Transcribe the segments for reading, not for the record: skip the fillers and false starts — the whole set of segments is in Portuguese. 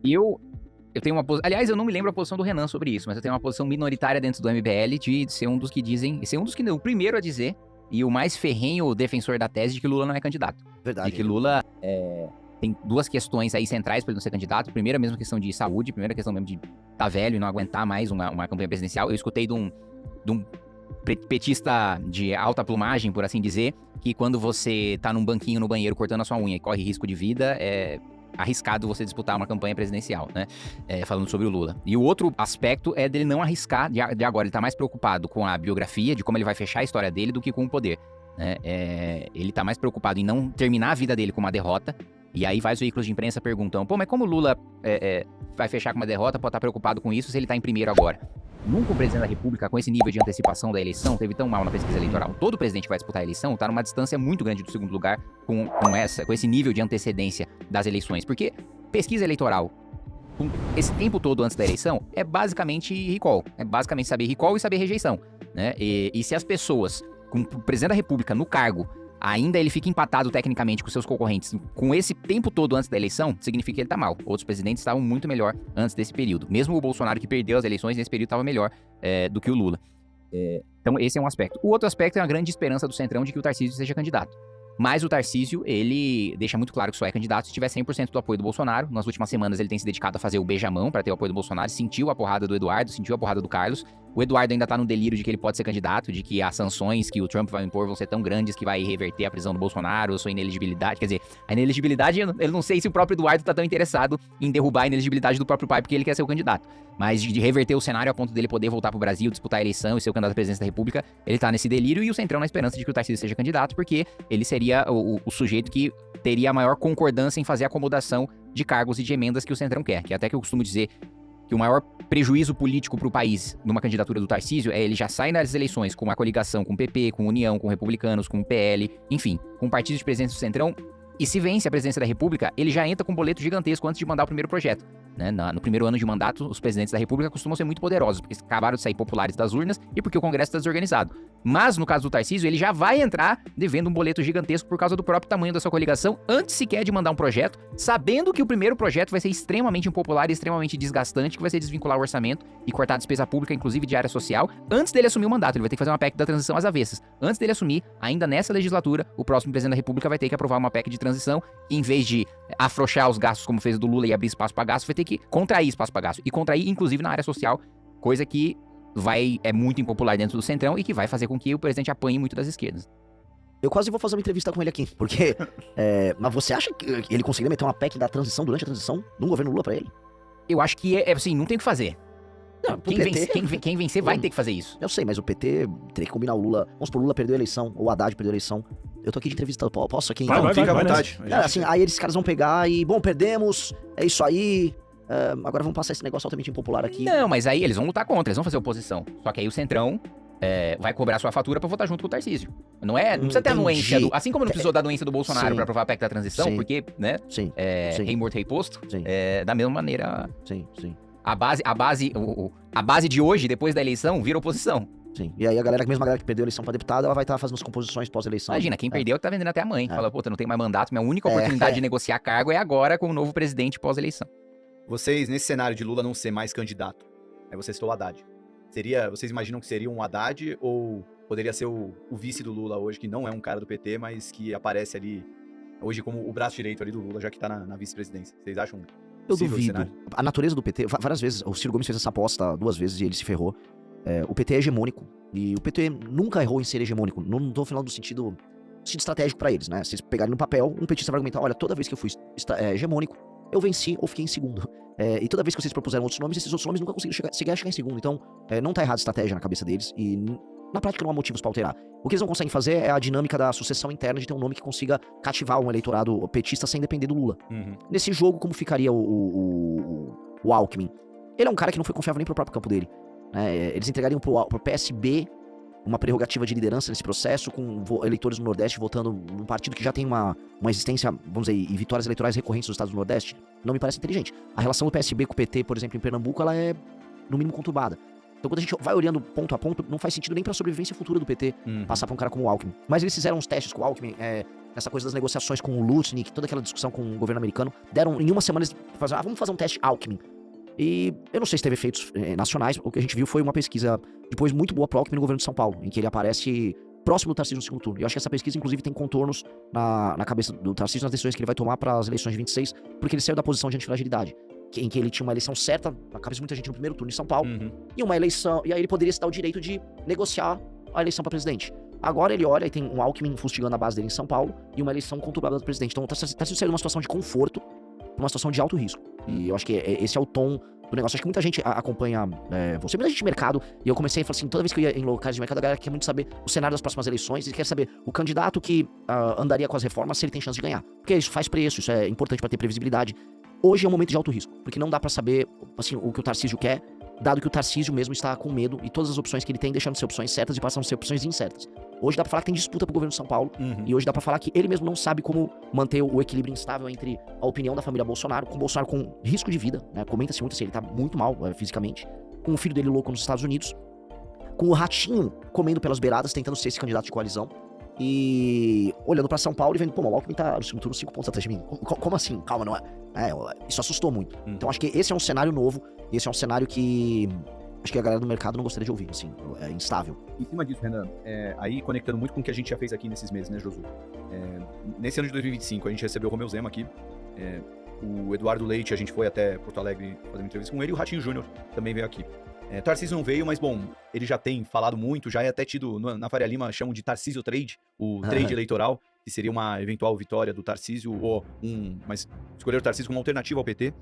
Eu tenho uma posição. Aliás, eu não me lembro a posição do Renan sobre isso, mas eu tenho uma posição minoritária dentro do MBL de ser um dos que dizem. Ser um dos que o primeiro a dizer, e o mais ferrenho defensor da tese de que Lula não é candidato. Verdade. De que Lula tem duas questões aí centrais para ele não ser candidato. Primeiro, a mesma questão de saúde, primeira questão mesmo de tá velho e não aguentar mais uma campanha presidencial. Eu escutei de um petista de alta plumagem, por assim dizer, que quando você tá num banquinho no banheiro cortando a sua unha e corre risco de vida, é arriscado você disputar uma campanha presidencial, né? Falando sobre o Lula. E o outro aspecto é dele não arriscar de agora. Ele tá mais preocupado com a biografia, de como ele vai fechar a história dele, do que com o poder. Né? Ele tá mais preocupado em não terminar a vida dele com uma derrota. E aí vários veículos de imprensa perguntam, pô, mas como o Lula vai fechar com uma derrota, pode estar preocupado com isso se ele tá em primeiro agora? Nunca o presidente da República, com esse nível de antecipação da eleição, teve tão mal na pesquisa eleitoral. Todo presidente que vai disputar a eleição tá numa distância muito grande do segundo lugar com esse nível de antecedência das eleições. Porque pesquisa eleitoral, com esse tempo todo antes da eleição, é basicamente recall. É basicamente saber recall e saber rejeição. Né? E se as pessoas, com o presidente da República no cargo, ainda ele fica empatado tecnicamente com seus concorrentes com esse tempo todo antes da eleição, significa que ele tá mal. Outros presidentes estavam muito melhor antes desse período. Mesmo o Bolsonaro, que perdeu as eleições, nesse período estava melhor do que o Lula. Então esse é um aspecto. O outro aspecto é a grande esperança do Centrão de que o Tarcísio seja candidato. Mas o Tarcísio, ele deixa muito claro que só é candidato se tiver 100% do apoio do Bolsonaro. Nas últimas semanas ele tem se dedicado a fazer o beijamão para ter o apoio do Bolsonaro, sentiu a porrada do Eduardo, sentiu a porrada do Carlos. O Eduardo ainda tá no delírio de que ele pode ser candidato, de que as sanções que o Trump vai impor vão ser tão grandes que vai reverter a prisão do Bolsonaro, a sua ineligibilidade. Quer dizer, a ineligibilidade, eu não sei se o próprio Eduardo tá tão interessado em derrubar a ineligibilidade do próprio pai porque ele quer ser o candidato. Mas de reverter o cenário a ponto dele poder voltar pro Brasil, disputar a eleição e ser o candidato à presidência da República, ele tá nesse delírio, e o Centrão na esperança de que o Tarcísio seja candidato, porque ele seria o sujeito que teria a maior concordância em fazer a acomodação de cargos e de emendas que o Centrão quer. Que até que eu costumo dizer que o maior prejuízo político para o país numa candidatura do Tarcísio é ele já sai nas eleições com uma coligação com o PP, com União, com Republicanos, com o PL, enfim, com partidos de presidência do Centrão, e se vence a presidência da República, ele já entra com um boleto gigantesco antes de mandar o primeiro projeto. Né? No primeiro ano de mandato, os presidentes da República costumam ser muito poderosos, porque acabaram de sair populares das urnas e porque o Congresso está desorganizado. Mas, no caso do Tarcísio, ele já vai entrar devendo um boleto gigantesco por causa do próprio tamanho da sua coligação, antes sequer de mandar um projeto, sabendo que o primeiro projeto vai ser extremamente impopular e extremamente desgastante, que vai ser desvincular o orçamento e cortar a despesa pública, inclusive de área social, antes dele assumir o mandato. Ele vai ter que fazer uma PEC da transição às avessas. Antes dele assumir, ainda nessa legislatura, o próximo presidente da República vai ter que aprovar uma PEC de transição, e em vez de afrouxar os gastos como fez o do Lula e abrir espaço para gasto, vai ter que contrair espaço para gasto. E contrair, inclusive, na área social, coisa que é muito impopular dentro do Centrão e que vai fazer com que o presidente apanhe muito das esquerdas. Eu quase vou fazer uma entrevista com ele aqui, porque... mas você acha que ele conseguiria meter uma PEC da transição durante a transição num governo Lula pra ele? Eu acho que assim, não tem o que fazer. Não, Quem vencer vai ter que fazer isso. Eu sei, mas o PT teria que combinar o Lula. Vamos supor, o Lula perdeu a eleição, ou o Haddad perdeu a eleição. Eu tô aqui de entrevista, posso aqui? Vai, fica à vontade. Assim, aí esses caras vão pegar e, bom, perdemos, é isso aí... agora vamos passar esse negócio altamente impopular aqui. Não, mas aí eles vão lutar contra, eles vão fazer oposição. Só que aí o Centrão vai cobrar sua fatura pra votar junto com o Tarcísio. Não precisa ter a anuência assim como não precisou da anuência do Bolsonaro pra aprovar a PEC da transição, porque, né? Sim. Rei morto, rei posto. Da mesma maneira. Sim. A base de hoje, depois da eleição, vira oposição. Sim. E aí mesmo a galera que perdeu a eleição pra deputado, ela vai estar fazendo as composições pós-eleição. Imagina, quem perdeu tá vendendo até a mãe. Fala, pô, não tem mais mandato, minha única oportunidade de negociar cargo é agora com o novo presidente pós-eleição. Vocês, nesse cenário de Lula não ser mais candidato, aí você citou o Haddad. Vocês imaginam que seria um Haddad ou poderia ser o vice do Lula hoje, que não é um cara do PT, mas que aparece ali hoje como o braço direito ali do Lula, já que tá na vice-presidência? Vocês acham? Eu duvido. A natureza do PT, várias vezes, o Ciro Gomes fez essa aposta 2 vezes e ele se ferrou. O PT é hegemônico, e o PT nunca errou em ser hegemônico. Não tô falando do sentido estratégico pra eles, né? Se vocês pegarem no papel, um petista vai argumentar, olha, toda vez que eu fui hegemônico, eu venci ou fiquei em segundo. E toda vez que vocês propuseram outros nomes, esses outros nomes nunca conseguiram chegar em segundo. Então, não tá errada a estratégia na cabeça deles, e na prática não há motivos pra alterar. O que eles não conseguem fazer é a dinâmica da sucessão interna de ter um nome que consiga cativar um eleitorado petista sem depender do Lula. Nesse jogo, como ficaria o Alckmin? Ele é um cara que não foi confiável nem pro próprio campo dele. Eles entregariam pro PSB uma prerrogativa de liderança nesse processo, com eleitores no Nordeste votando num partido que já tem uma existência, vamos dizer, e vitórias eleitorais recorrentes nos estados do Nordeste. Não me parece inteligente. A relação do PSB com o PT, por exemplo, em Pernambuco, ela é, no mínimo, conturbada. Então, quando a gente vai olhando ponto a ponto, não faz sentido nem pra sobrevivência futura do PT passar pra um cara como o Alckmin. Mas eles fizeram uns testes com o Alckmin, essa coisa das negociações com o Lutnick, toda aquela discussão com o governo americano, deram em uma semana eles falaram, vamos fazer um teste Alckmin. E eu não sei se teve efeitos nacionais, o que a gente viu foi uma pesquisa depois muito boa pro Alckmin no governo de São Paulo, em que ele aparece próximo do Tarcísio no segundo turno. E eu acho que essa pesquisa, inclusive, tem contornos na cabeça do Tarcísio nas decisões que ele vai tomar para as eleições de 26, porque ele saiu da posição de antifragilidade, em que ele tinha uma eleição certa, na cabeça de muita gente no primeiro turno em São Paulo, e uma eleição, e aí ele poderia se dar o direito de negociar a eleição para presidente. Agora ele olha e tem um Alckmin fustigando a base dele em São Paulo e uma eleição conturbada do presidente. Então o Tarcísio saiu de uma situação de conforto para uma situação de alto risco. E eu acho que esse é o tom do negócio. Acho que muita gente acompanha você, muita gente de mercado, e eu comecei a falar assim, toda vez que eu ia em locais de mercado, a galera quer muito saber o cenário das próximas eleições, e quer saber o candidato que andaria com as reformas, se ele tem chance de ganhar. Porque isso faz preço, isso é importante para ter previsibilidade. Hoje é um momento de alto risco, porque não dá para saber assim, o que o Tarcísio quer, dado que o Tarcísio mesmo está com medo, e todas as opções que ele tem deixando de ser opções certas e passando a ser opções incertas. Hoje dá pra falar que tem disputa pro governo de São Paulo, e hoje dá pra falar que ele mesmo não sabe como manter o equilíbrio instável entre a opinião da família Bolsonaro, com o Bolsonaro com risco de vida, né? Comenta-se muito assim, ele tá muito mal fisicamente, com o filho dele louco nos Estados Unidos, com o Ratinho comendo pelas beiradas, tentando ser esse candidato de coalizão, e olhando pra São Paulo e vendo, pô, o Alckmin tá no segundo turno 5 pontos atrás de mim. Como assim? Calma, não é? Isso assustou muito. Então acho que esse é um cenário novo, e esse é um cenário que acho que a galera do mercado não gostaria de ouvir, assim, é instável. Em cima disso, Renan, aí conectando muito com o que a gente já fez aqui nesses meses, né, Josu? Nesse ano de 2025, a gente recebeu o Romeu Zema aqui, o Eduardo Leite, a gente foi até Porto Alegre fazer uma entrevista com ele, e o Ratinho Júnior também veio aqui. Tarcísio não veio, mas bom, ele já tem falado muito, já é até tido, na Faria Lima chamam de Tarcísio Trade, o trade eleitoral, que seria uma eventual vitória do Tarcísio, mas escolher o Tarcísio como alternativa ao PT.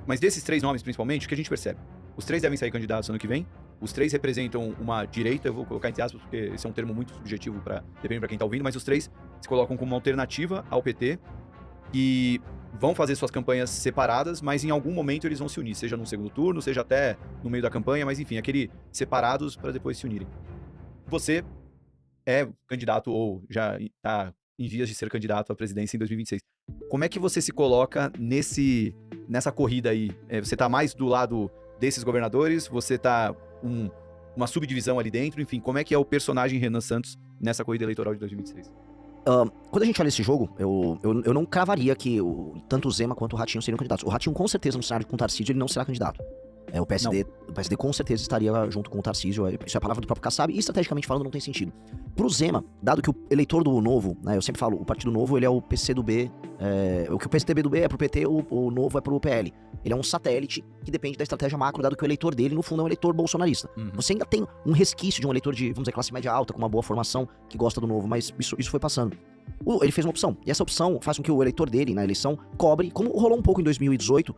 Mas desses três nomes, principalmente, o que a gente percebe? Os três devem sair candidatos ano que vem, os três representam uma direita, eu vou colocar entre aspas, porque esse é um termo muito subjetivo, depende pra quem tá ouvindo, mas os três se colocam como uma alternativa ao PT, e vão fazer suas campanhas separadas, mas em algum momento eles vão se unir, seja no segundo turno, seja até no meio da campanha, mas enfim, separados para depois se unirem. Você é candidato ou já está em vias de ser candidato à presidência em 2026. Como é que você se coloca nessa corrida aí? Você está mais do lado desses governadores? Você está uma subdivisão ali dentro? Enfim, como é que é o personagem Renan Santos nessa corrida eleitoral de 2026? Quando a gente olha esse jogo, eu não cravaria que tanto o Zema quanto o Ratinho seriam candidatos. O Ratinho, com certeza, no cenário com o Tarcísio, ele não será candidato. O PSD com certeza estaria junto com o Tarcísio, isso é a palavra do próprio Kassab, e estrategicamente falando não tem sentido. Pro Zema, dado que o eleitor do Novo, né, eu sempre falo, o Partido Novo, ele é o PCdoB, o que o PSDB do B é pro PT, o Novo é pro PL. Ele é um satélite que depende da estratégia macro, dado que o eleitor dele, no fundo, é um eleitor bolsonarista. Você ainda tem um resquício de um eleitor de, vamos dizer, classe média alta, com uma boa formação, que gosta do Novo, mas isso foi passando. Ele fez uma opção, e essa opção faz com que o eleitor dele, na eleição, cobre, como rolou um pouco em 2018,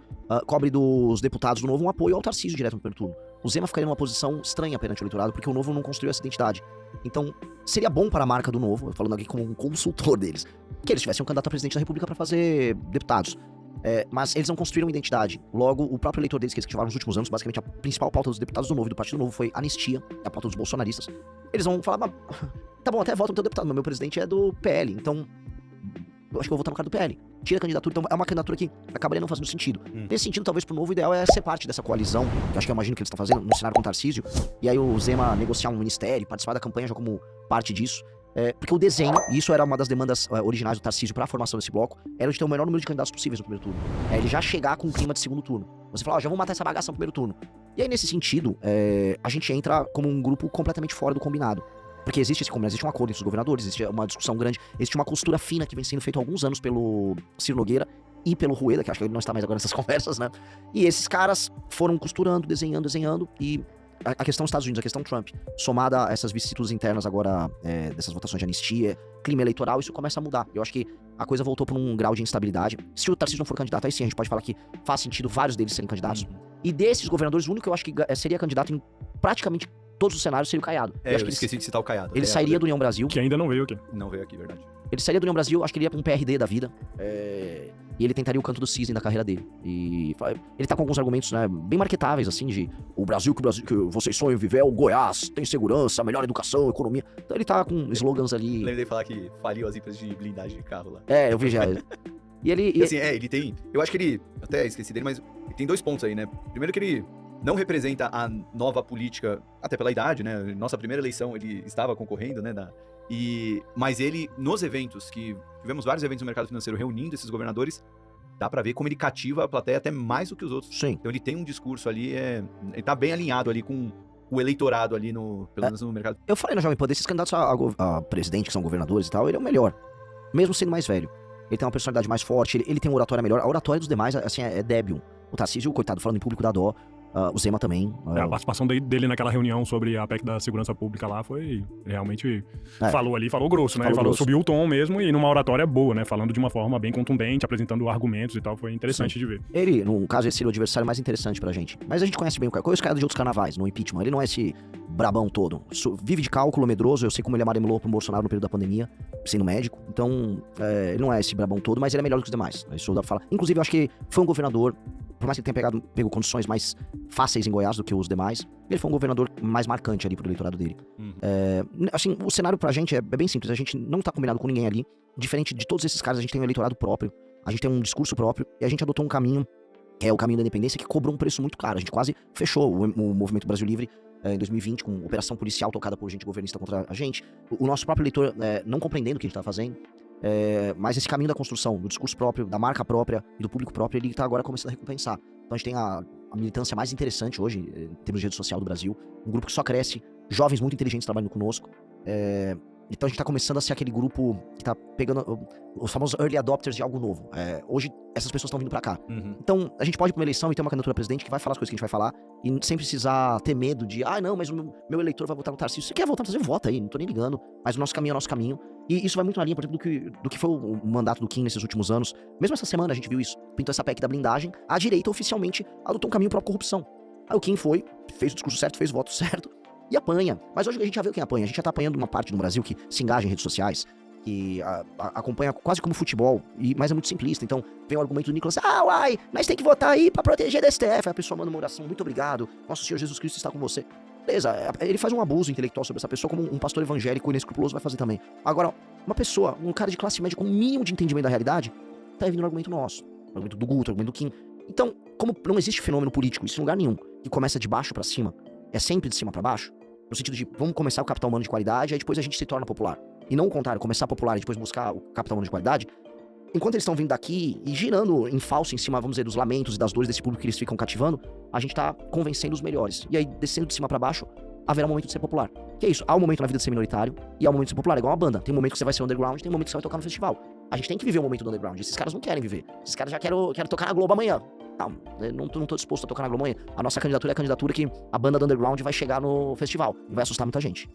cobre dos deputados do Novo um apoio ao Tarcísio direto no primeiro turno. O Zema ficaria numa posição estranha perante o eleitorado, porque o Novo não construiu essa identidade. Então, seria bom para a marca do Novo, falando aqui como um consultor deles, que eles tivessem um candidato a presidente da República para fazer deputados. Mas eles não construíram identidade. Logo, o próprio eleitor deles, que eles tiveram nos últimos anos, basicamente a principal pauta dos deputados do Novo e do Partido Novo foi anistia, a pauta dos bolsonaristas. Eles vão falar, tá bom, até voto no teu deputado, mas meu presidente é do PL, então eu acho que eu vou votar no cara do PL. Tira a candidatura, então é uma candidatura que acabaria não fazendo sentido. Nesse sentido, talvez pro Novo, o ideal é ser parte dessa coalizão, que eu acho que eu imagino que eles estão fazendo no cenário com o Tarcísio, e aí o Zema negociar um ministério, participar da campanha já como parte disso. Porque o desenho, e isso era uma das demandas originais do Tarcísio para a formação desse bloco, era de ter o menor número de candidatos possíveis no primeiro turno. Ele já chegar com um clima de segundo turno. Você fala, já vamos matar essa bagaça no primeiro turno. E aí, nesse sentido, a gente entra como um grupo completamente fora do combinado. Porque existe esse combinado, existe um acordo entre os governadores, existe uma discussão grande, existe uma costura fina que vem sendo feita há alguns anos pelo Ciro Nogueira e pelo Rueda, que acho que ele não está mais agora nessas conversas, né? E esses caras foram costurando, desenhando, e a questão dos Estados Unidos, a questão Trump, somada a essas vicissitudes internas agora, dessas votações de anistia, clima eleitoral, isso começa a mudar. Eu acho que a coisa voltou para um grau de instabilidade. Se o Tarcísio não for candidato, aí sim, a gente pode falar que faz sentido vários deles serem candidatos. E desses governadores, o único que eu acho que seria candidato em praticamente todos os cenários seria o Caiado. Eu esqueci de citar o Caiado. Ele sairia do União Brasil. Que ainda não veio aqui. Não veio aqui, verdade. Ele sairia do União Brasil, acho que ele ia pra um PRD da vida. E ele tentaria o canto do cisne da carreira dele. E ele tá com alguns argumentos, né, bem marketáveis, assim, de o Brasil que vocês sonham viver é o Goiás, tem segurança, melhor educação, economia. Então ele tá com slogans ali. Lembrei de falar que faliu as empresas de blindagem de carro lá. Eu vi já. E ele... Assim, ele tem... Eu acho que ele... Até esqueci dele, mas ele tem 2 pontos aí, né? Primeiro que ele não representa a nova política, até pela idade, né? Nossa primeira eleição ele estava concorrendo, né? Mas ele, nos eventos, que tivemos vários eventos no mercado financeiro reunindo esses governadores, dá pra ver como ele cativa a plateia até mais do que os outros. Sim. Então ele tem um discurso ali, ele tá bem alinhado ali com o eleitorado ali, pelo menos no mercado. Eu falei na Jovem Pan, desses candidatos a presidente, que são governadores e tal, ele é o melhor. Mesmo sendo mais velho. Ele tem uma personalidade mais forte, ele tem uma oratória melhor. A oratória dos demais, assim, é débil. O Tarcísio, coitado, falando em público da dó. O Zema também. A participação dele naquela reunião sobre a PEC da segurança pública lá foi realmente... Falou grosso, né? Subiu o tom mesmo e numa oratória boa, né? Falando de uma forma bem contundente, apresentando argumentos e tal. Foi interessante de ver. Ele, no caso, esse seria o adversário mais interessante pra gente. Mas a gente conhece bem o cara. Conhece o cara de outros carnavais, no impeachment. Ele não é esse brabão todo. Vive de cálculo, medroso. Eu sei como ele amarelou pro Bolsonaro no período da pandemia, sendo médico. Então, ele não é esse brabão todo, mas ele é melhor do que os demais. Isso dá pra falar. Inclusive, eu acho que foi um governador... Por mais que ele tenha pego condições mais fáceis em Goiás do que os demais, ele foi um governador mais marcante ali pro eleitorado dele. Assim, o cenário pra gente é bem simples. A gente não tá combinado com ninguém ali. Diferente de todos esses caras, a gente tem um eleitorado próprio. A gente tem um discurso próprio. E a gente adotou um caminho, que é o caminho da independência, que cobrou um preço muito caro. A gente quase fechou o Movimento Brasil Livre em 2020, com operação policial tocada por gente governista contra a gente. O nosso próprio eleitor não compreendendo o que a gente tá fazendo. Mas esse caminho da construção, do discurso próprio, da marca própria e do público próprio, ele tá agora começando a recompensar. Então a gente tem a militância mais interessante hoje, em termos de rede social do Brasil, um grupo que só cresce, jovens muito inteligentes trabalhando conosco. Então a gente tá começando a ser aquele grupo que tá pegando os famosos early adopters de algo novo. Hoje essas pessoas estão vindo pra cá. Então a gente pode ir pra uma eleição e ter uma candidatura a presidente que vai falar as coisas que a gente vai falar e sem precisar ter medo de, não, mas o meu eleitor vai votar no Tarcísio. Se você quer votar no Tarcísio, vota aí, não tô nem ligando. Mas o nosso caminho é o nosso caminho. E isso vai muito na linha, por exemplo, do que foi o mandato do Kim nesses últimos anos. Mesmo essa semana a gente viu isso. Pintou essa PEC da blindagem. A direita oficialmente adotou um caminho próprio corrupção. Aí o Kim fez o discurso certo, fez o voto certo e apanha. Mas hoje a gente já viu quem apanha. A gente já tá apanhando uma parte no Brasil que se engaja em redes sociais, que acompanha quase como futebol, mas é muito simplista. Então vem o argumento do Nicolas, mas tem que votar aí pra proteger da STF. Aí a pessoa manda uma oração, muito obrigado, nosso Senhor Jesus Cristo está com você. Beleza, ele faz um abuso intelectual sobre essa pessoa, como um pastor evangélico inescrupuloso vai fazer também. Agora, uma pessoa, um cara de classe média com um mínimo de entendimento da realidade, tá vindo no argumento nosso, no argumento do Guto, no argumento do Kim. Então, como não existe fenômeno político, isso em lugar nenhum, que começa de baixo pra cima, é sempre de cima pra baixo, no sentido de, vamos começar com o capital humano de qualidade, aí depois a gente se torna popular. E não o contrário, começar popular e depois buscar o capital humano de qualidade. Enquanto eles estão vindo daqui e girando em falso em cima, vamos dizer, dos lamentos e das dores desse público que eles ficam cativando, a gente tá convencendo os melhores. E aí, descendo de cima pra baixo, haverá um momento de ser popular. Que é isso, há um momento na vida de ser minoritário e há um momento de ser popular, é igual uma banda. Tem um momento que você vai ser underground, tem um momento que você vai tocar no festival. A gente tem que viver o momento do underground. Esses caras não querem viver. Esses caras já querem tocar na Globo amanhã. Não tô disposto a tocar na Globo amanhã. A nossa candidatura é a candidatura que a banda do underground vai chegar no festival e vai assustar muita gente.